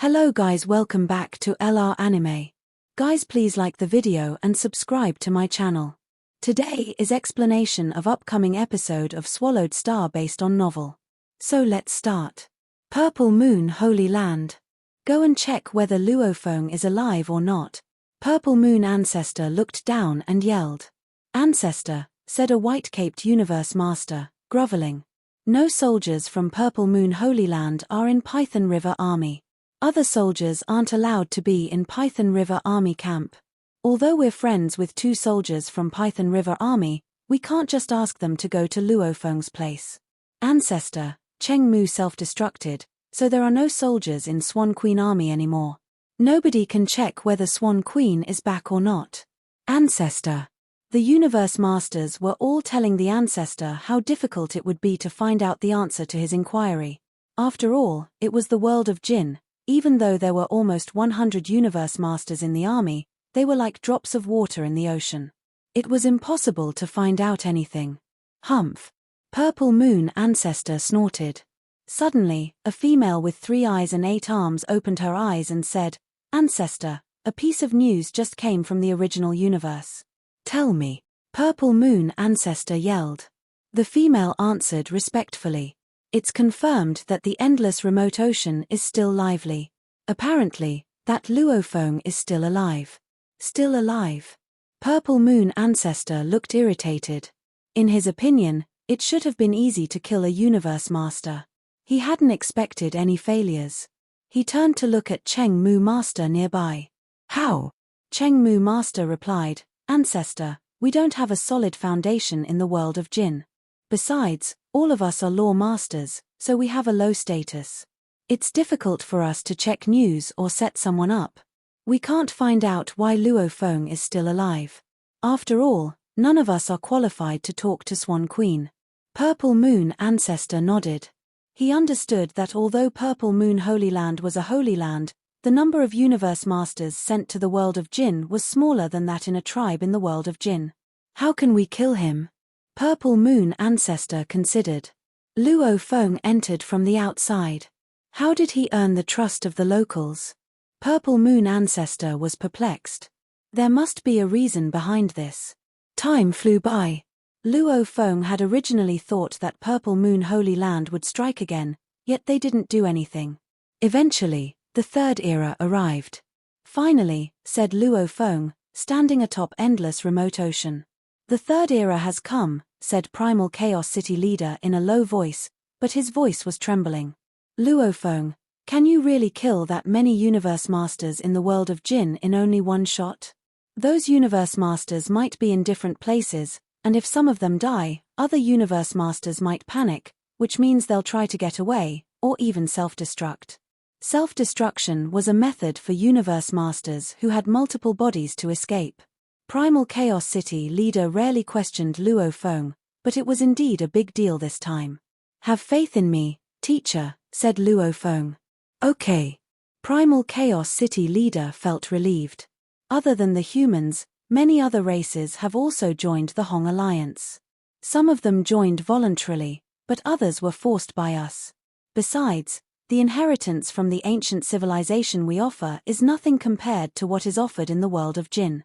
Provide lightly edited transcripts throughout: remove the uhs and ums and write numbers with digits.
Hello guys, welcome back to LR Anime. Guys, please like the video and subscribe to my channel. Today is explanation of upcoming episode of Swallowed Star based on novel. So let's start. Purple Moon Holy Land. Go and check whether Luofeng is alive or not. Purple Moon Ancestor looked down and yelled. Ancestor, said a white-caped universe master, groveling. No soldiers from Purple Moon Holy Land are in Python River Army. Other soldiers aren't allowed to be in Python River Army camp. Although we're friends with 2 soldiers from Python River Army, we can't just ask them to go to Luofeng's place. Ancestor, Cheng Mu self-destructed, so there are no soldiers in Swan Queen Army anymore. Nobody can check whether Swan Queen is back or not. Ancestor. The Universe Masters were all telling the Ancestor how difficult it would be to find out the answer to his inquiry. After all, it was the world of Jinn. Even though there were almost 100 Universe Masters in the army, they were like drops of water in the ocean. It was impossible to find out anything. Humph. Purple Moon Ancestor snorted. Suddenly, a female with 3 eyes and 8 arms opened her eyes and said, Ancestor, a piece of news just came from the original universe. Tell me. Purple Moon Ancestor yelled. The female answered respectfully. It's confirmed that the endless remote ocean is still lively. Apparently, that Luofeng is still alive. Still alive. Purple Moon Ancestor looked irritated. In his opinion, it should have been easy to kill a Universe Master. He hadn't expected any failures. He turned to look at Cheng Mu Master nearby. How? Cheng Mu Master replied, Ancestor, we don't have a solid foundation in the world of Jinn. Besides, all of us are law masters, so we have a low status. It's difficult for us to check news or set someone up. We can't find out why Luofeng is still alive. After all, none of us are qualified to talk to Swan Queen. Purple Moon Ancestor nodded. He understood that although Purple Moon Holy Land was a holy land, the number of Universe Masters sent to the world of Jinn was smaller than that in a tribe in the world of Jinn. How can we kill him? Purple Moon Ancestor considered. Luofeng entered from the outside. How did he earn the trust of the locals? Purple Moon Ancestor was perplexed. There must be a reason behind this. Time flew by. Luofeng had originally thought that Purple Moon Holy Land would strike again, yet they didn't do anything. Eventually, the third era arrived. Finally, said Luofeng, standing atop endless remote ocean. The third era has come, said Primal Chaos City leader in a low voice, but his voice was trembling. Luofeng, can you really kill that many Universe Masters in the world of Jinn in only one shot? Those Universe Masters might be in different places, and if some of them die, other Universe Masters might panic, which means they'll try to get away, or even self-destruct. Self-destruction was a method for Universe Masters who had multiple bodies to escape. Primal Chaos City leader rarely questioned Luofeng, but it was indeed a big deal this time. Have faith in me, teacher, said Luofeng. Okay. Primal Chaos City leader felt relieved. Other than the humans, many other races have also joined the Hong Alliance. Some of them joined voluntarily, but others were forced by us. Besides, the inheritance from the ancient civilization we offer is nothing compared to what is offered in the world of Jinn.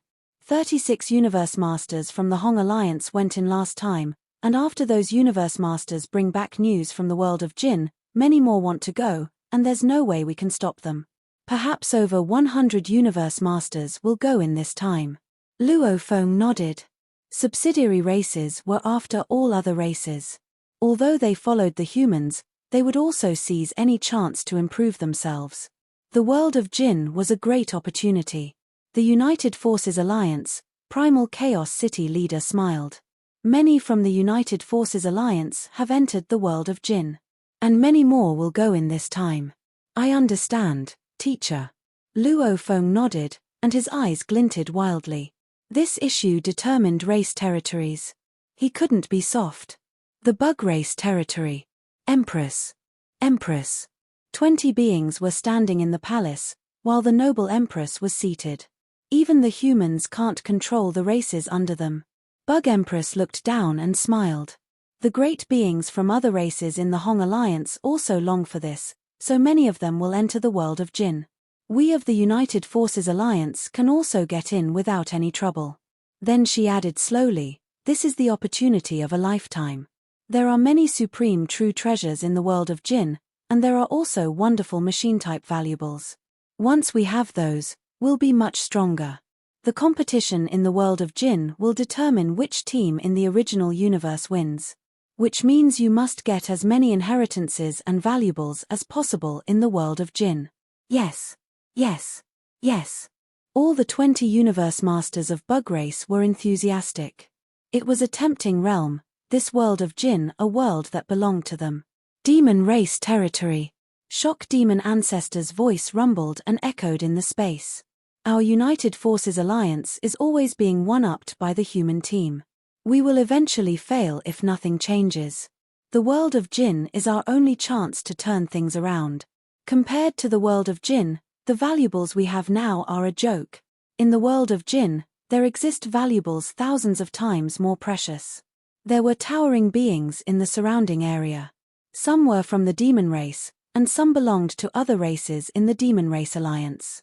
36 Universe Masters from the Hong Alliance went in last time, and after those Universe Masters bring back news from the world of Jinn, many more want to go, and there's no way we can stop them. Perhaps over 100 Universe Masters will go in this time. Luofeng nodded. Subsidiary races were after all other races. Although they followed the humans, they would also seize any chance to improve themselves. The world of Jinn was a great opportunity. The United Forces Alliance, Primal Chaos City leader smiled. Many from the United Forces Alliance have entered the world of Jinn. And many more will go in this time. I understand, teacher. Luofeng nodded, and his eyes glinted wildly. This issue determined race territories. He couldn't be soft. The bug race territory. Empress. Empress. 20 beings were standing in the palace, while the noble Empress was seated. Even the humans can't control the races under them. Bug Empress looked down and smiled. The great beings from other races in the Hong Alliance also long for this, so many of them will enter the world of Jinn. We of the United Forces Alliance can also get in without any trouble. Then she added slowly, this is the opportunity of a lifetime. There are many supreme true treasures in the world of Jinn, and there are also wonderful machine-type valuables. Once we have those, we'll be much stronger. The competition in the world of Jinn will determine which team in the original universe wins. Which means you must get as many inheritances and valuables as possible in the world of Jinn. Yes. Yes. Yes. All the 20 universe masters of Bug Race were enthusiastic. It was a tempting realm, this world of Jinn, a world that belonged to them. Demon race territory. Shock Demon Ancestor's voice rumbled and echoed in the space. Our United Forces Alliance is always being one-upped by the human team. We will eventually fail if nothing changes. The world of Jinn is our only chance to turn things around. Compared to the world of Jinn, the valuables we have now are a joke. In the world of Jinn, there exist valuables thousands of times more precious. There were towering beings in the surrounding area. Some were from the demon race, and some belonged to other races in the Demon Race Alliance.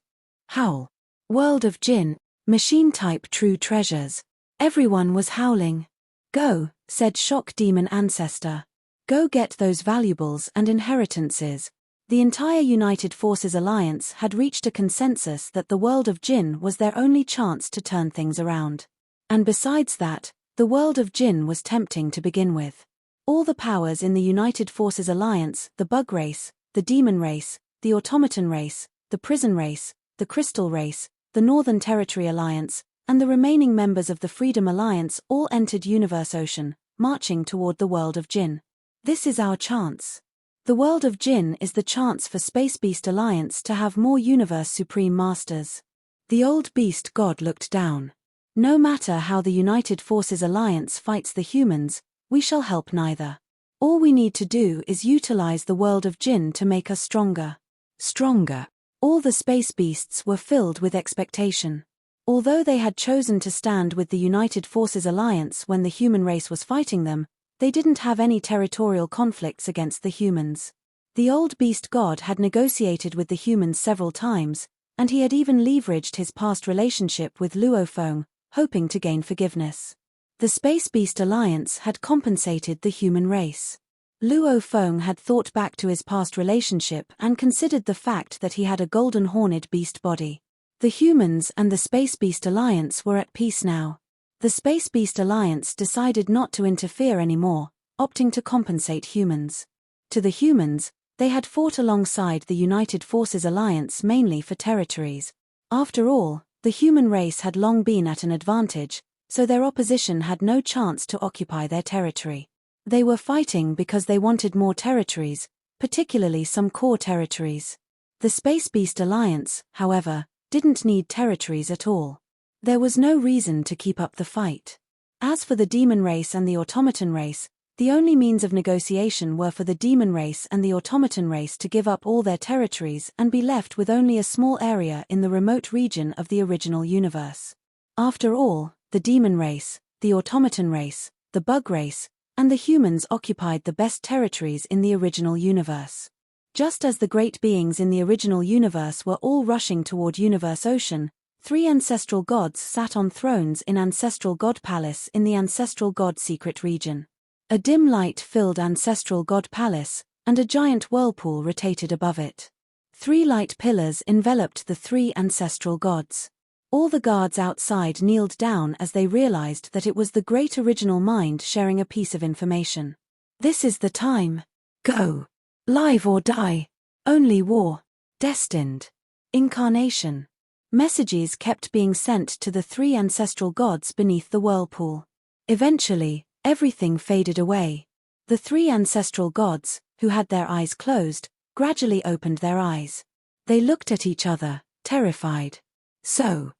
Howl. World of Jinn, machine-type true treasures. Everyone was howling. Go, said Shock Demon Ancestor. Go get those valuables and inheritances. The entire United Forces Alliance had reached a consensus that the world of Jinn was their only chance to turn things around. And besides that, the world of Jinn was tempting to begin with. All the powers in the United Forces Alliance, the Bug Race, the Demon Race, the Automaton Race, the Prison Race, the Crystal Race, the Northern Territory Alliance, and the remaining members of the Freedom Alliance all entered Universe Ocean, marching toward the world of Jinn. This is our chance. The world of Jinn is the chance for Space Beast Alliance to have more Universe Supreme Masters. The old beast god looked down. No matter how the United Forces Alliance fights the humans, we shall help neither. All we need to do is utilize the world of Jinn to make us stronger. Stronger. All the space beasts were filled with expectation. Although they had chosen to stand with the United Forces Alliance when the human race was fighting them, they didn't have any territorial conflicts against the humans. The old beast god had negotiated with the humans several times, and he had even leveraged his past relationship with Luofeng, hoping to gain forgiveness. The Space Beast Alliance had compensated the human race. Luofeng had thought back to his past relationship and considered the fact that he had a golden horned beast body. The humans and the Space Beast Alliance were at peace now. The Space Beast Alliance decided not to interfere anymore, opting to compensate humans. To the humans, they had fought alongside the United Forces Alliance mainly for territories. After all, the human race had long been at an advantage, so their opposition had no chance to occupy their territory. They were fighting because they wanted more territories, particularly some core territories. The Space Beast Alliance, however, didn't need territories at all. There was no reason to keep up the fight. As for the Demon Race and the Automaton Race, the only means of negotiation were for the Demon Race and the Automaton Race to give up all their territories and be left with only a small area in the remote region of the original universe. After all, the Demon Race, the Automaton Race, the Bug Race, and the humans occupied the best territories in the original universe. Just as the great beings in the original universe were all rushing toward Universe Ocean, 3 ancestral gods sat on thrones in Ancestral God Palace in the Ancestral God Secret region. A dim light-filled Ancestral God Palace, and a giant whirlpool rotated above it. 3 light pillars enveloped the 3 ancestral gods. All the guards outside kneeled down as they realized that it was the great original mind sharing a piece of information. This is the time. Go. Live or die. Only war. Destined. Incarnation. Messages kept being sent to the 3 ancestral gods beneath the whirlpool. Eventually, everything faded away. The 3 ancestral gods, who had their eyes closed, gradually opened their eyes. They looked at each other, terrified. So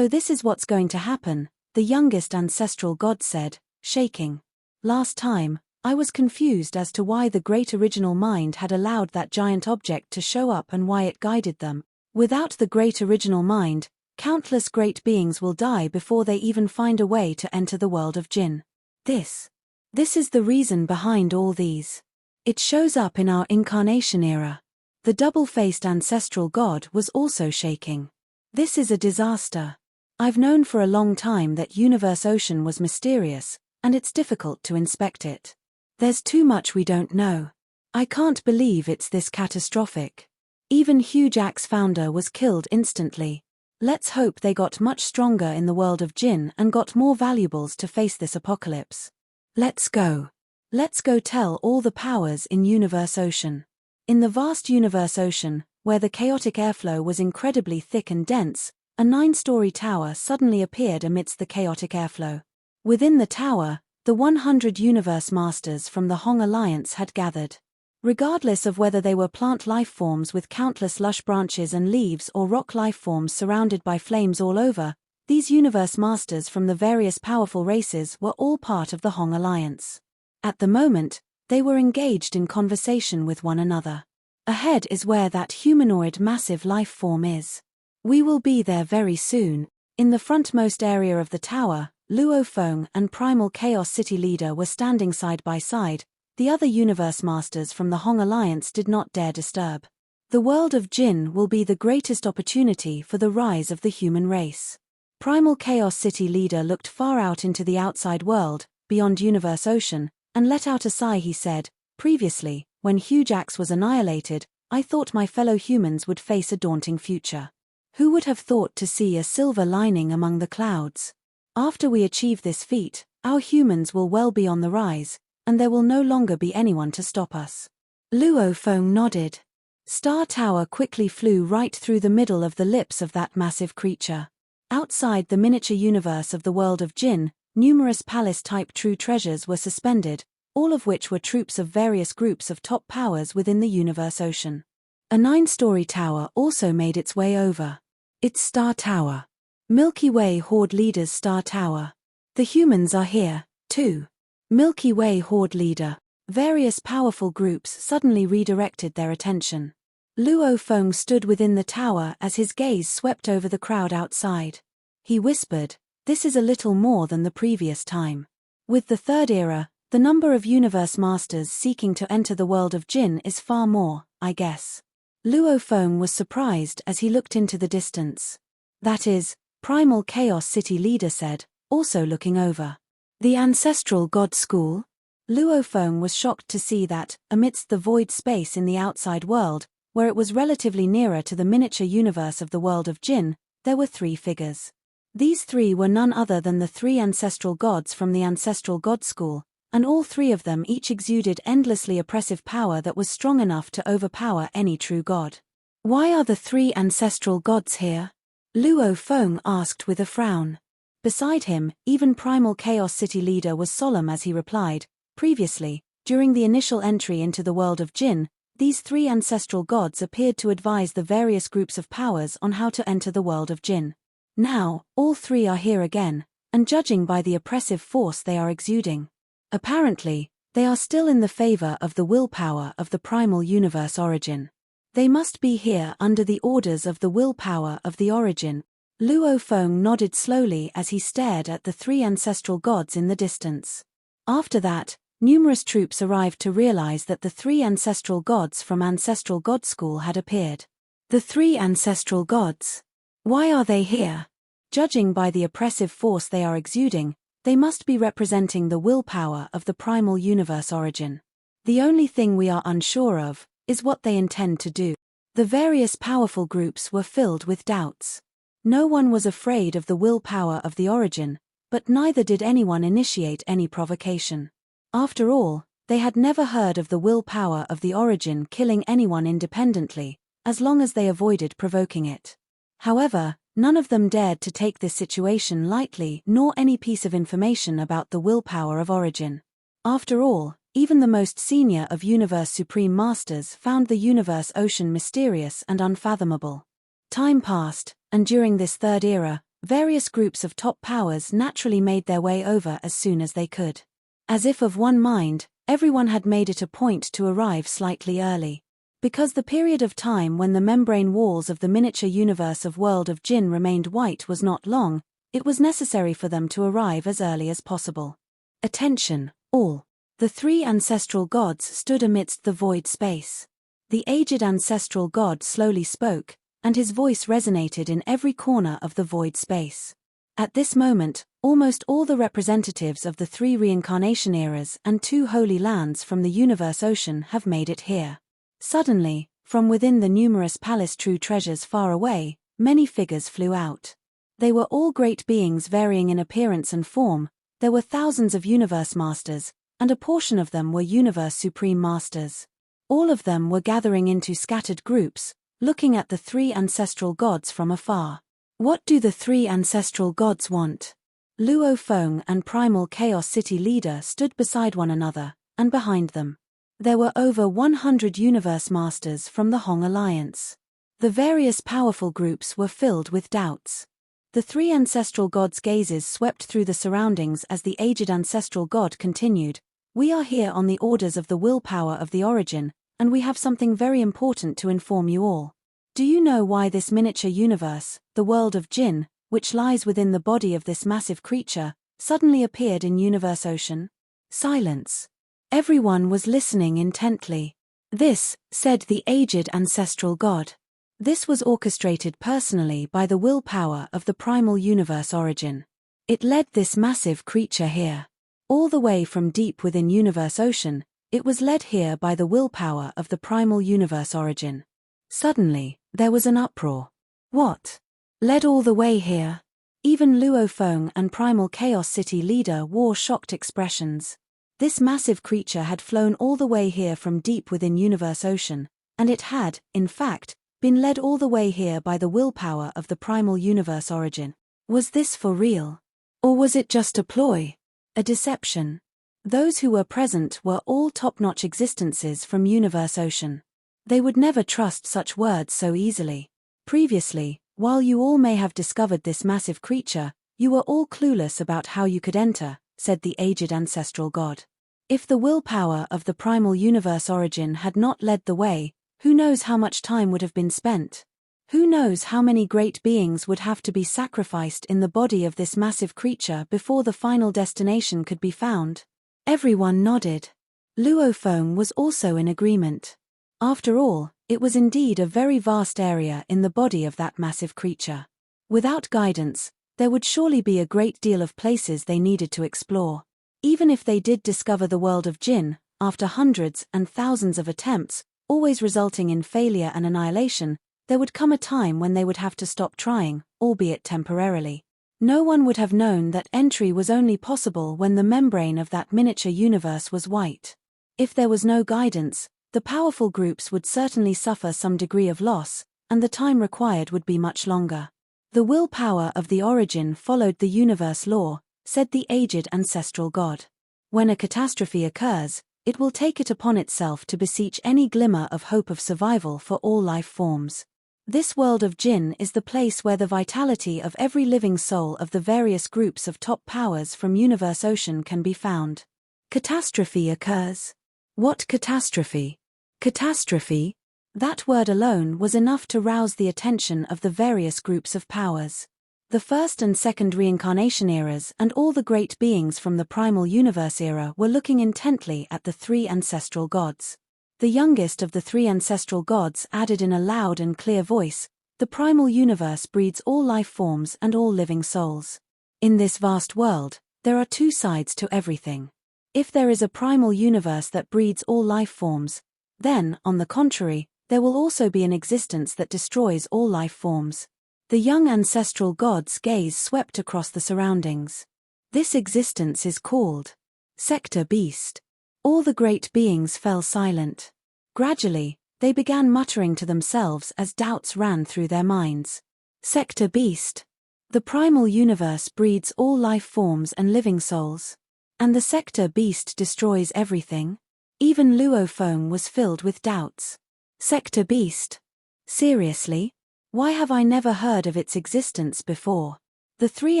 this is what's going to happen, the youngest ancestral god said, shaking. Last time, I was confused as to why the great original mind had allowed that giant object to show up and why it guided them. Without the great original mind, countless great beings will die before they even find a way to enter the world of Jinn. This is the reason behind all these. It shows up in our incarnation era. The double-faced ancestral god was also shaking. This is a disaster. I've known for a long time that Universe Ocean was mysterious, and it's difficult to inspect it. There's too much we don't know. I can't believe it's this catastrophic. Even Huge Axe founder was killed instantly. Let's hope they got much stronger in the world of Jinn and got more valuables to face this apocalypse. Let's go. Let's go tell all the powers in Universe Ocean. In the vast Universe Ocean, where the chaotic airflow was incredibly thick and dense, a 9-story tower suddenly appeared amidst the chaotic airflow. Within the tower, the 100 Universe Masters from the Hong Alliance had gathered. Regardless of whether they were plant life forms with countless lush branches and leaves or rock life forms surrounded by flames all over, these Universe Masters from the various powerful races were all part of the Hong Alliance. At the moment, they were engaged in conversation with one another. Ahead is where that humanoid massive life form is. We will be there very soon. In the frontmost area of the tower, Luo Feng and Primal Chaos City Leader were standing side by side. The other Universe Masters from the Hong Alliance did not dare disturb. The world of Jinn will be the greatest opportunity for the rise of the human race. Primal Chaos City Leader looked far out into the outside world, beyond Universe Ocean, and let out a sigh. He said, "Previously, when Huge Axe was annihilated, I thought my fellow humans would face a daunting future. Who would have thought to see a silver lining among the clouds? After we achieve this feat, our humans will well be on the rise, and there will no longer be anyone to stop us." Luo Feng nodded. Star Tower quickly flew right through the middle of the lips of that massive creature. Outside the miniature universe of the world of Jinn, numerous palace-type true treasures were suspended, all of which were troops of various groups of top powers within the Universe Ocean. A 9-story tower also made its way over. It's Star Tower. Milky Way Horde Leader's Star Tower. The humans are here, too. Milky Way Horde Leader. Various powerful groups suddenly redirected their attention. Luo Feng stood within the tower as his gaze swept over the crowd outside. He whispered, "This is a little more than the previous time. With the third era, the number of Universe Masters seeking to enter the world of Jinn is far more, I guess." Luo Feng was surprised as he looked into the distance. "That is," Primal Chaos City Leader said, also looking over. "The Ancestral God School?" Luo Feng was shocked to see that, amidst the void space in the outside world, where it was relatively nearer to the miniature universe of the world of Jinn, there were 3 figures. These 3 were none other than the 3 ancestral gods from the Ancestral God School, and all 3 of them each exuded endlessly oppressive power that was strong enough to overpower any true god. "Why are the 3 ancestral gods here?" Luo Feng asked with a frown. Beside him, even Primal Chaos City Leader was solemn as he replied, "Previously, during the initial entry into the world of Jinn, these 3 ancestral gods appeared to advise the various groups of powers on how to enter the world of Jinn. Now, all 3 are here again, and judging by the oppressive force they are exuding, apparently, they are still in the favor of the willpower of the primal universe origin. They must be here under the orders of the willpower of the origin." Luo Feng nodded slowly as he stared at the 3 ancestral gods in the distance. After that, numerous troops arrived to realize that the 3 ancestral gods from Ancestral God School had appeared. The 3 ancestral gods. Why are they here? Judging by the oppressive force they are exuding, they must be representing the willpower of the primal universe origin. The only thing we are unsure of is what they intend to do. The various powerful groups were filled with doubts. No one was afraid of the willpower of the origin, but neither did anyone initiate any provocation. After all, they had never heard of the willpower of the origin killing anyone independently, as long as they avoided provoking it. However, none of them dared to take this situation lightly nor any piece of information about the willpower of origin. After all, even the most senior of Universe Supreme Masters found the Universe Ocean mysterious and unfathomable. Time passed, and during this third era, various groups of top powers naturally made their way over as soon as they could. As if of one mind, everyone had made it a point to arrive slightly early. Because the period of time when the membrane walls of the miniature universe of World of Jinn remained white was not long, it was necessary for them to arrive as early as possible. Attention, all. The 3 ancestral gods stood amidst the void space. The aged ancestral god slowly spoke, and his voice resonated in every corner of the void space. At this moment, almost all the representatives of the 3 reincarnation eras and 2 holy lands from the universe ocean have made it here. Suddenly, from within the numerous palace true treasures far away, many figures flew out. They were all great beings varying in appearance and form. There were thousands of universe masters, and a portion of them were universe supreme masters. All of them were gathering into scattered groups, looking at the 3 ancestral gods from afar. What do the 3 ancestral gods want? Luo Feng and Primal Chaos City leader stood beside one another, and behind them there were over 100 universe masters from the Hong Alliance. The various powerful groups were filled with doubts. The 3 ancestral gods' gazes swept through the surroundings as the aged ancestral god continued. We are here on the orders of the willpower of the origin, and we have something very important to inform you all. Do you know why this miniature universe, the world of Jinn, which lies within the body of this massive creature, suddenly appeared in universe ocean? Silence. Everyone was listening intently. This, said the aged ancestral god. This was orchestrated personally by the willpower of the primal universe origin. It led this massive creature here. All the way from deep within universe ocean, it was led here by the willpower of the primal universe origin. Suddenly, there was an uproar. What? Led all the way here? Even Luo Feng and Primal Chaos City leader wore shocked expressions. This massive creature had flown all the way here from deep within universe ocean, and it had, in fact, been led all the way here by the willpower of the primal universe origin. Was this for real? Or was it just a ploy? A deception? Those who were present were all top-notch existences from universe ocean. They would never trust such words so easily. Previously, while you all may have discovered this massive creature, you were all clueless about how you could enter, said the aged ancestral god. If the willpower of the primal universe origin had not led the way, who knows how much time would have been spent? Who knows how many great beings would have to be sacrificed in the body of this massive creature before the final destination could be found? Everyone nodded. Luo Feng was also in agreement. After all, it was indeed a very vast area in the body of that massive creature. Without guidance, there would surely be a great deal of places they needed to explore. Even if they did discover the world of Jinn, after hundreds and thousands of attempts, always resulting in failure and annihilation, there would come a time when they would have to stop trying, albeit temporarily. No one would have known that entry was only possible when the membrane of that miniature universe was white. If there was no guidance, the powerful groups would certainly suffer some degree of loss, and the time required would be much longer. The willpower of the origin followed the universe law, said the aged ancestral god. When a catastrophe occurs, it will take it upon itself to beseech any glimmer of hope of survival for all life forms. This world of Jinn is the place where the vitality of every living soul of the various groups of top powers from universe ocean can be found. Catastrophe occurs. What catastrophe? Catastrophe? That word alone was enough to rouse the attention of the various groups of powers. The first and second reincarnation eras and all the great beings from the primal universe era were looking intently at the 3 ancestral gods. The youngest of the 3 ancestral gods added in a loud and clear voice, "The primal universe breeds all life forms and all living souls. In this vast world, there are 2 sides to everything. If there is a primal universe that breeds all life forms, then, on the contrary, there will also be an existence that destroys all life forms." The young ancestral god's gaze swept across the surroundings. This existence is called Sector Beast. All the great beings fell silent. Gradually, they began muttering to themselves as doubts ran through their minds. Sector Beast. The primal universe breeds all life forms and living souls. And the Sector Beast destroys everything? Even Luo Feng was filled with doubts. Sector Beast? Seriously? Why have I never heard of its existence before? The 3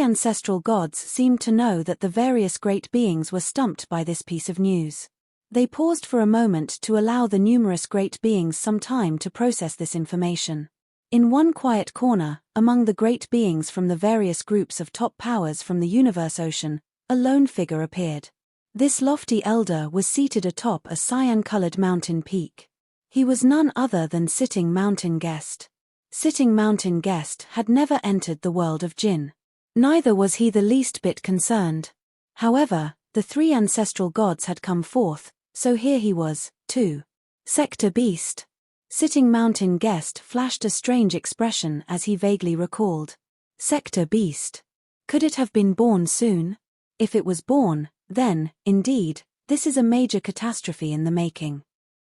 ancestral gods seemed to know that the various great beings were stumped by this piece of news. They paused for a moment to allow the numerous great beings some time to process this information. In one quiet corner, among the great beings from the various groups of top powers from the universe ocean, a lone figure appeared. This lofty elder was seated atop a cyan-colored mountain peak. He was none other than Sitting Mountain Guest. Sitting Mountain Guest had never entered the world of Jinn. Neither was he the least bit concerned. However, the three ancestral gods had come forth, so here he was, too. Sector Beast. Sitting Mountain Guest flashed a strange expression as he vaguely recalled. Sector Beast. Could it have been born soon? If it was born, then, indeed, this is a major catastrophe in the making.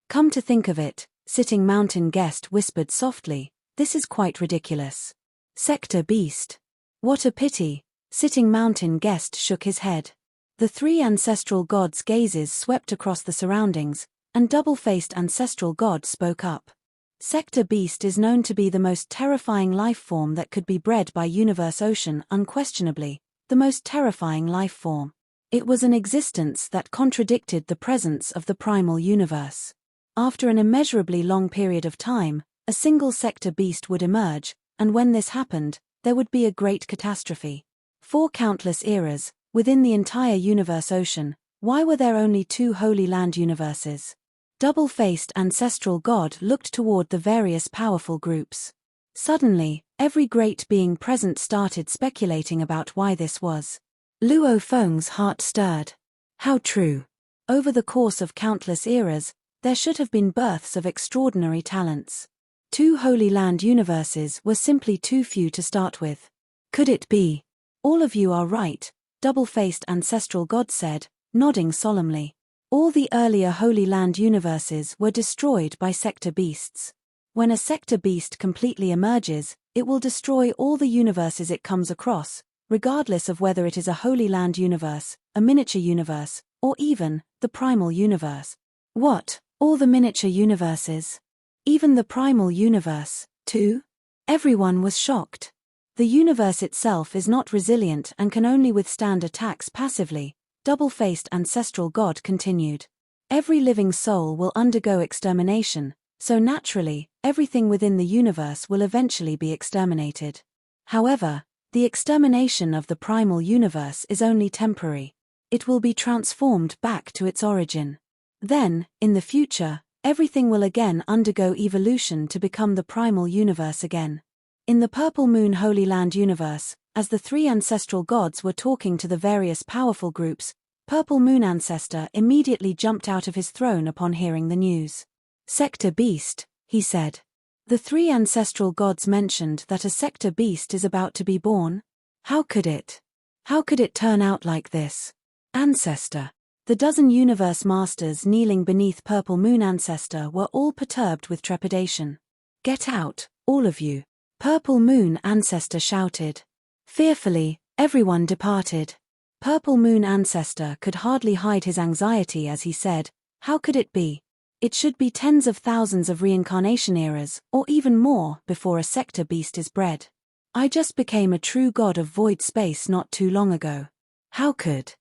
Come to think of it, Sitting Mountain Guest whispered softly, this is quite ridiculous. Sector Beast. What a pity. Sitting Mountain Guest shook his head. The three ancestral gods' gazes swept across the surroundings, and double-faced ancestral god spoke up. Sector Beast is known to be the most terrifying life form that could be bred by Universe Ocean, unquestionably, the most terrifying life form. It was an existence that contradicted the presence of the primal universe. After an immeasurably long period of time, a single Sector Beast would emerge, and when this happened, there would be a great catastrophe. For countless eras, within the entire Universe Ocean, why were there only two Holy Land universes? Double-faced ancestral god looked toward the various powerful groups. Suddenly, every great being present started speculating about why this was. Luo Feng's heart stirred. How true. Over the course of countless eras, there should have been births of extraordinary talents. Two Holy Land universes were simply too few to start with. Could it be? All of you are right, double-faced ancestral god said, nodding solemnly. All the earlier Holy Land universes were destroyed by Sector Beasts. When a Sector Beast completely emerges, it will destroy all the universes it comes across, regardless of whether it is a Holy Land universe, a miniature universe, or even the primal universe. What? All the miniature universes? Even the primal universe, too? Everyone was shocked. The universe itself is not resilient and can only withstand attacks passively, double-faced ancestral god continued. Every living soul will undergo extermination, so naturally, everything within the universe will eventually be exterminated. However, the extermination of the primal universe is only temporary. It will be transformed back to its origin. Then, in the future, everything will again undergo evolution to become the primal universe again. In the Purple Moon Holy Land universe, as the three ancestral gods were talking to the various powerful groups, Purple Moon Ancestor immediately jumped out of his throne upon hearing the news. Sector Beast, he said. The three ancestral gods mentioned that a Sector Beast is about to be born? How could it? How could it turn out like this? Ancestor. The dozen universe masters kneeling beneath Purple Moon Ancestor were all perturbed with trepidation. Get out, all of you. Purple Moon Ancestor shouted. Fearfully, everyone departed. Purple Moon Ancestor could hardly hide his anxiety as he said, how could it be? It should be tens of thousands of reincarnation eras, or even more, before a Sector Beast is bred. I just became a true god of void space not too long ago. How could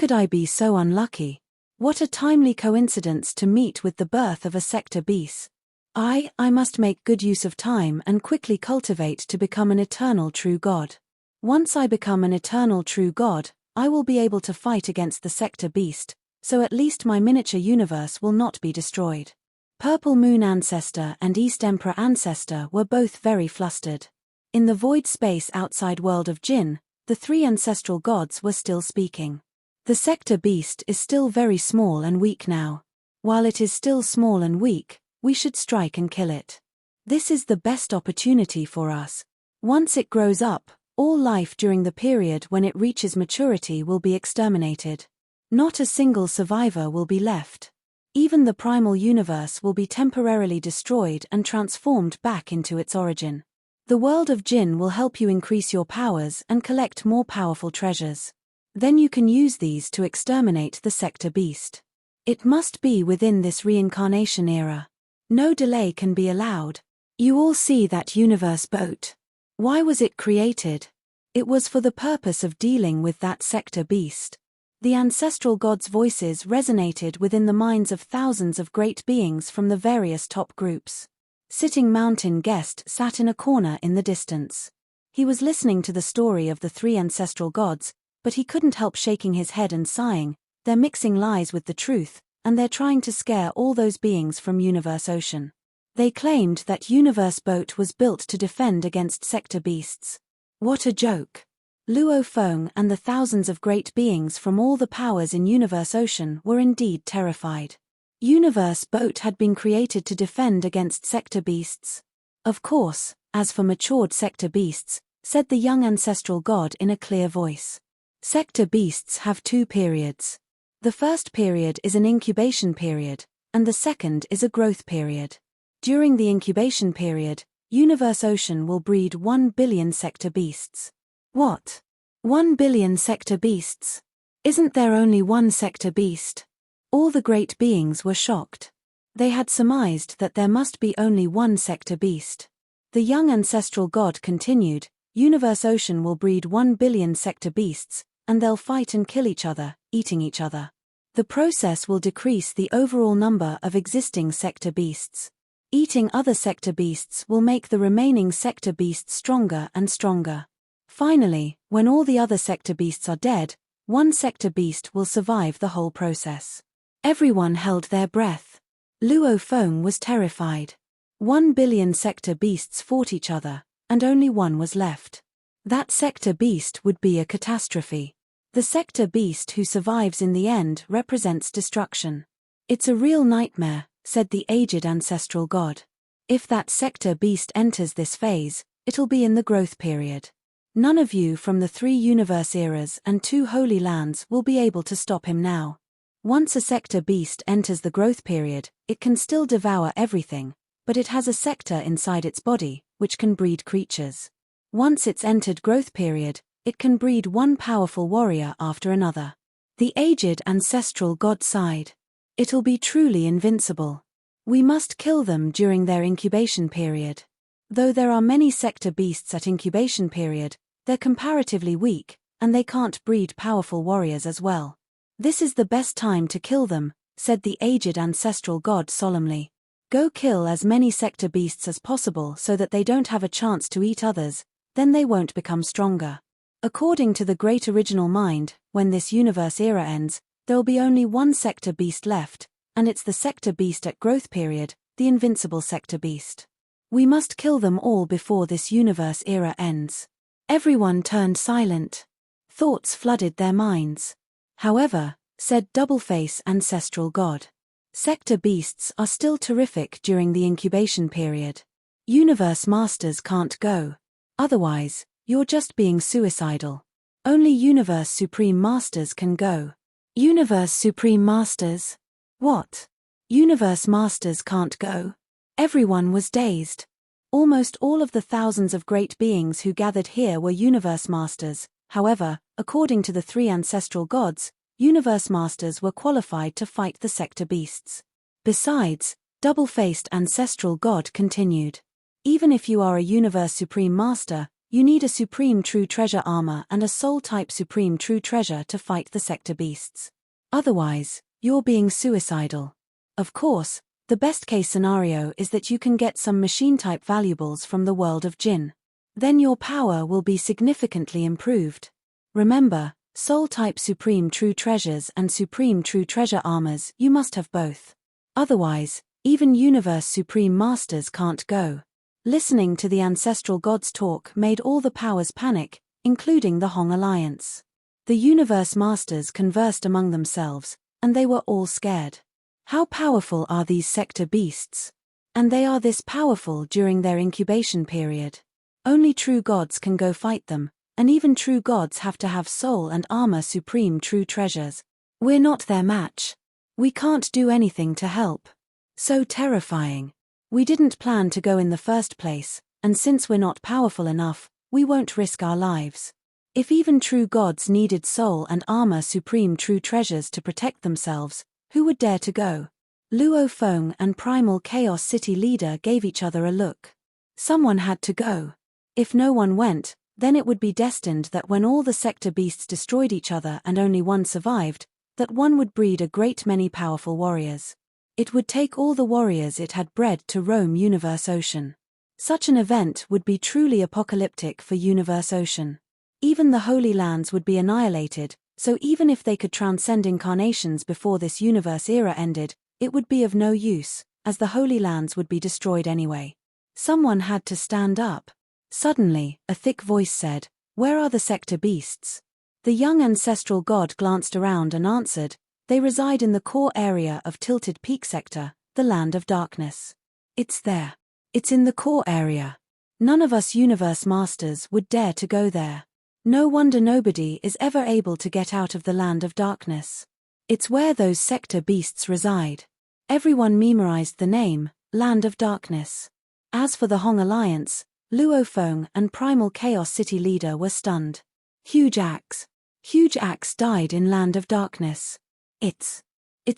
I be so unlucky? What a timely coincidence to meet with the birth of a Sector Beast. I must make good use of time and quickly cultivate to become an eternal true god. Once I become an eternal true god, I will be able to fight against the Sector Beast, so at least my miniature universe will not be destroyed. Purple Moon Ancestor and East Emperor Ancestor were both very flustered. In the void space outside world of Jinn, the three ancestral gods were still speaking. The Sector Beast is still very small and weak now. While it is still small and weak, we should strike and kill it. This is the best opportunity for us. Once it grows up, all life during the period when it reaches maturity will be exterminated. Not a single survivor will be left. Even the primal universe will be temporarily destroyed and transformed back into its origin. The world of Jinn will help you increase your powers and collect more powerful treasures. Then you can use these to exterminate the Sector Beast. It must be within this reincarnation era. No delay can be allowed. You all see that universe boat. Why was it created? It was for the purpose of dealing with that Sector Beast. The ancestral gods' voices resonated within the minds of thousands of great beings from the various top groups. Sitting Mountain Guest sat in a corner in the distance. He was listening to the story of the three ancestral gods, but he couldn't help shaking his head and sighing, they're mixing lies with the truth, and they're trying to scare all those beings from Universe Ocean. They claimed that Universe Boat was built to defend against sector beasts. What a joke! Luo Feng and the thousands of great beings from all the powers in Universe Ocean were indeed terrified. Universe Boat had been created to defend against sector beasts. Of course, as for matured sector beasts, said the young ancestral god in a clear voice. Sector beasts have 2 periods. The first period is an incubation period, and the second is a growth period. During the incubation period, Universe Ocean will breed 1 billion sector beasts. What? 1 billion sector beasts? Isn't there only one sector beast? All the great beings were shocked. They had surmised that there must be only one sector beast. The young ancestral god continued, Universe Ocean will breed 1 billion sector beasts, and they'll fight and kill each other, eating each other. The process will decrease the overall number of existing sector beasts. Eating other sector beasts will make the remaining sector beasts stronger and stronger. Finally, when all the other sector beasts are dead, one sector beast will survive the whole process. Everyone held their breath. Luo Feng was terrified. 1 billion sector beasts fought each other, and only one was left. That sector beast would be a catastrophe. The sector beast who survives in the end represents destruction. It's a real nightmare, said the aged ancestral god. If that sector beast enters this phase, it'll be in the growth period. None of you from the 3 universe eras and 2 holy lands will be able to stop him now. Once a sector beast enters the growth period, it can still devour everything, but it has a sector inside its body, which can breed creatures. Once it's entered growth period, it can breed one powerful warrior after another. The aged ancestral god sighed. It'll be truly invincible. We must kill them during their incubation period. Though there are many sector beasts at incubation period, they're comparatively weak, and they can't breed powerful warriors as well. This is the best time to kill them, said the aged ancestral god solemnly. Go kill as many sector beasts as possible so that they don't have a chance to eat others, then they won't become stronger. According to the Great Original Mind, when this universe era ends, there'll be only one sector beast left, and it's the sector beast at growth period, the invincible sector beast. We must kill them all before this universe era ends. Everyone turned silent. Thoughts flooded their minds. However, said Doubleface ancestral god, sector beasts are still terrific during the incubation period. Universe masters can't go. Otherwise, you're just being suicidal. Only Universe Supreme Masters can go. Universe Supreme Masters? What? Universe Masters can't go? Everyone was dazed. Almost all of the thousands of great beings who gathered here were Universe Masters. However, according to the 3 ancestral gods, Universe Masters were qualified to fight the sector beasts. Besides, double-faced ancestral god continued. Even if you are a Universe Supreme Master, you need a Supreme True Treasure armor and a Soul-type Supreme True Treasure to fight the sector beasts. Otherwise, you're being suicidal. Of course, the best-case scenario is that you can get some machine-type valuables from the world of Jinn. Then your power will be significantly improved. Remember, Soul-type Supreme True Treasures and Supreme True Treasure armors, you must have both. Otherwise, even Universe Supreme Masters can't go. Listening to the ancestral gods talk made all the powers panic, including the Hong Alliance. The Universe Masters conversed among themselves, and they were all scared. How powerful are these sector beasts? And they are this powerful during their incubation period. Only true gods can go fight them, and even true gods have to have soul and armor Supreme True Treasures. We're not their match. We can't do anything to help. So terrifying. We didn't plan to go in the first place, and since we're not powerful enough, we won't risk our lives. If even true gods needed soul and armor Supreme True Treasures to protect themselves, who would dare to go? Luo Feng and Primal Chaos City leader gave each other a look. Someone had to go. If no one went, then it would be destined that when all the sector beasts destroyed each other and only one survived, that one would breed a great many powerful warriors. It would take all the warriors it had bred to roam Universe Ocean. Such an event would be truly apocalyptic for Universe Ocean. Even the Holy Lands would be annihilated, So even if they could transcend incarnations before this universe era ended, it would be of no use, as the Holy Lands would be destroyed anyway. Someone had to stand up. Suddenly, a thick voice said, "Where are the sector beasts?" The young ancestral god glanced around and answered, "They reside in the core area of Tilted Peak Sector, the Land of Darkness." "It's there. It's in the core area. None of us universe masters would dare to go there. No wonder nobody is ever able to get out of the Land of Darkness. It's where those sector beasts reside." Everyone memorized the name, Land of Darkness. As for the Hong Alliance, Luo Feng and Primal Chaos City leader were stunned. Huge Axe. Huge Axe died in Land of Darkness. It's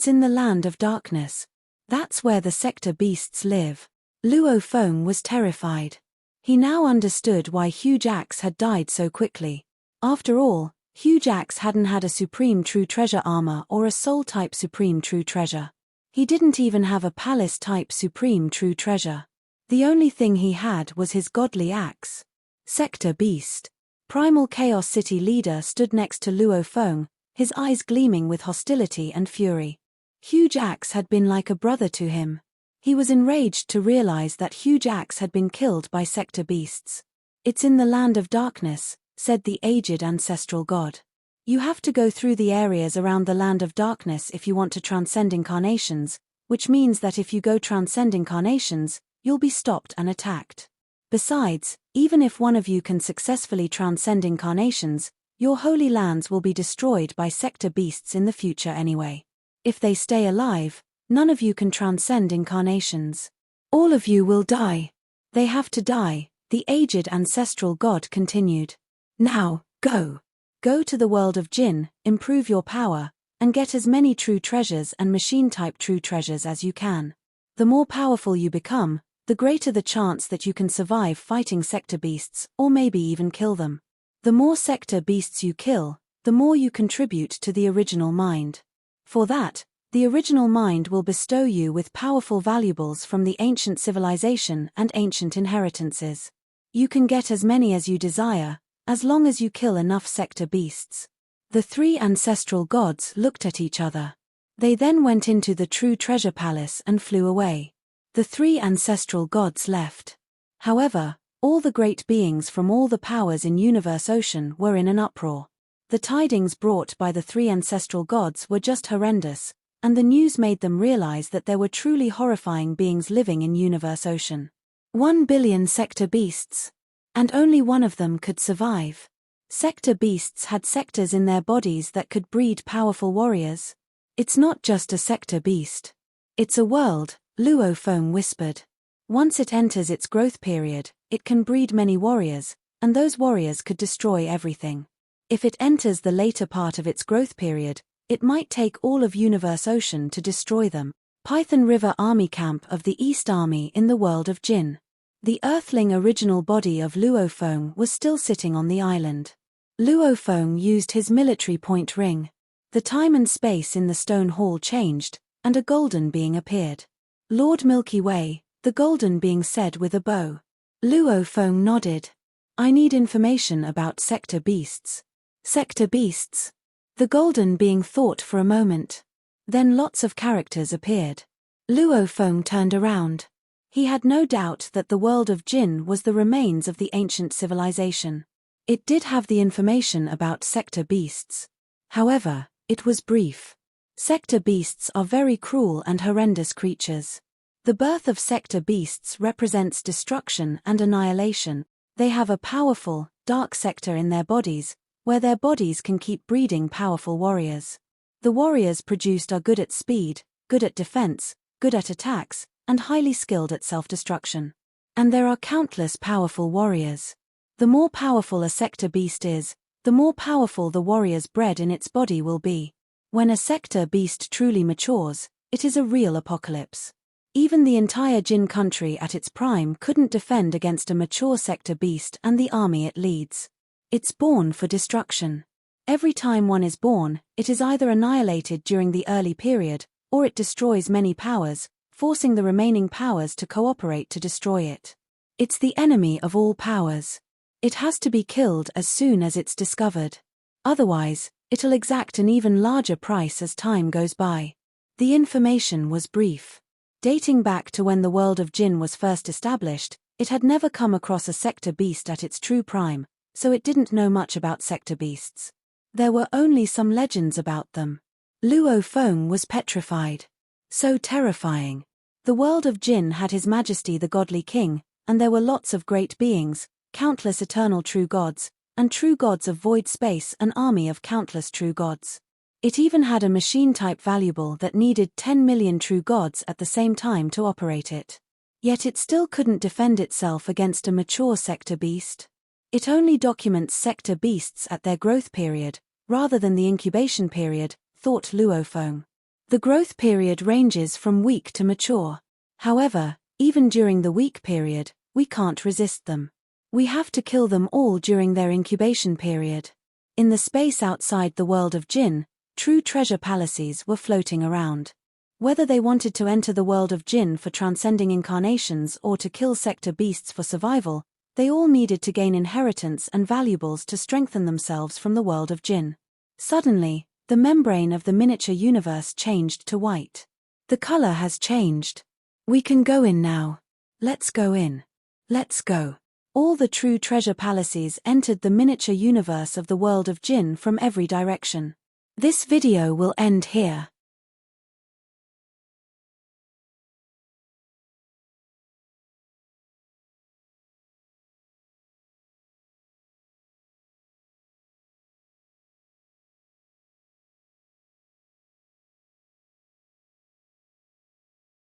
in the Land of Darkness. That's where the sector beasts live. Luo Feng was terrified. He now understood why Huge Axe had died so quickly. After all, Huge Axe hadn't had a Supreme True Treasure armor or a Soul-type Supreme True Treasure. He didn't even have a Palace-type Supreme True Treasure. The only thing he had was his godly axe. Sector Beast. Primal Chaos City leader stood next to Luo Feng, his eyes gleaming with hostility and fury. Huge Axe had been like a brother to him. He was enraged to realize that Huge Axe had been killed by sector beasts. "It's in the Land of Darkness," said the aged ancestral god. "You have to go through the areas around the Land of Darkness if you want to transcend incarnations, which means that if you go transcend incarnations, you'll be stopped and attacked. Besides, even if one of you can successfully transcend incarnations, your holy lands will be destroyed by sector beasts in the future anyway. If they stay alive, none of you can transcend incarnations. All of you will die. They have to die," the aged ancestral god continued. "Now, go. Go to the world of Jinn, improve your power, and get as many true treasures and machine-type true treasures as you can. The more powerful you become, the greater the chance that you can survive fighting sector beasts or maybe even kill them. The more sector beasts you kill, the more you contribute to the original mind. For that, the original mind will bestow you with powerful valuables from the ancient civilization and ancient inheritances. You can get as many as you desire, as long as you kill enough sector beasts." The three ancestral gods looked at each other. They then went into the True Treasure Palace and flew away. The three ancestral gods left. However, all the great beings from all the powers in Universe Ocean were in an uproar. The tidings brought by the three ancestral gods were just horrendous, and the news made them realize that there were truly horrifying beings living in Universe Ocean. 1 billion sector beasts. And only one of them could survive. Sector beasts had sectors in their bodies that could breed powerful warriors. "It's not just a sector beast. It's a world," Luo Feng whispered. "Once it enters its growth period, it can breed many warriors, and those warriors could destroy everything. If it enters the later part of its growth period, it might take all of Universe Ocean to destroy them." Python River Army Camp of the East Army in the world of Jinn. The Earthling original body of Luo Feng was still sitting on the island. Luo Feng used his military point ring. The time and space in the stone hall changed, and a golden being appeared. "Lord Milky Way," the golden being said with a bow. Luo Feng nodded. "I need information about sector beasts." "Sector beasts?" The golden being thought for a moment. Then lots of characters appeared. Luo Feng turned around. He had no doubt that the world of Jinn was the remains of the ancient civilization. It did have the information about sector beasts. However, it was brief. Sector beasts are very cruel and horrendous creatures. The birth of sector beasts represents destruction and annihilation. They have a powerful, dark sector in their bodies, where their bodies can keep breeding powerful warriors. The warriors produced are good at speed, good at defense, good at attacks, and highly skilled at self-destruction. And there are countless powerful warriors. The more powerful a sector beast is, the more powerful the warriors bred in its body will be. When a sector beast truly matures, it is a real apocalypse. Even the entire Jinn country at its prime couldn't defend against a mature sector beast and the army it leads. It's born for destruction. Every time one is born, it is either annihilated during the early period, or it destroys many powers, forcing the remaining powers to cooperate to destroy it. It's the enemy of all powers. It has to be killed as soon as it's discovered. Otherwise, It'll exact an even larger price as time goes by. The information was brief. Dating back to when the world of Jinn was first established, it had never come across a sector beast at its true prime, so it didn't know much about sector beasts. There were only some legends about them. Luo Feng was petrified. So terrifying. The world of Jinn had His Majesty the Godly King, and there were lots of great beings, countless eternal true gods, and true gods of void space, an army of countless true gods. It even had a machine-type valuable that needed 10 million true gods at the same time to operate it. Yet it still couldn't defend itself against a mature sector beast. It only documents sector beasts at their growth period, rather than the incubation period, thought Luo Feng. The growth period ranges from weak to mature. However, even during the weak period, we can't resist them. We have to kill them all during their incubation period. In the space outside the world of Jinn, true treasure palaces were floating around. Whether they wanted to enter the world of Jinn for transcending incarnations or to kill sector beasts for survival, they all needed to gain inheritance and valuables to strengthen themselves from the world of Jinn. Suddenly, the membrane of the miniature universe changed to white. The color has changed. We can go in now. Let's go in. Let's go. All the true treasure palaces entered the miniature universe of the world of Jinn from every direction. This video will end here.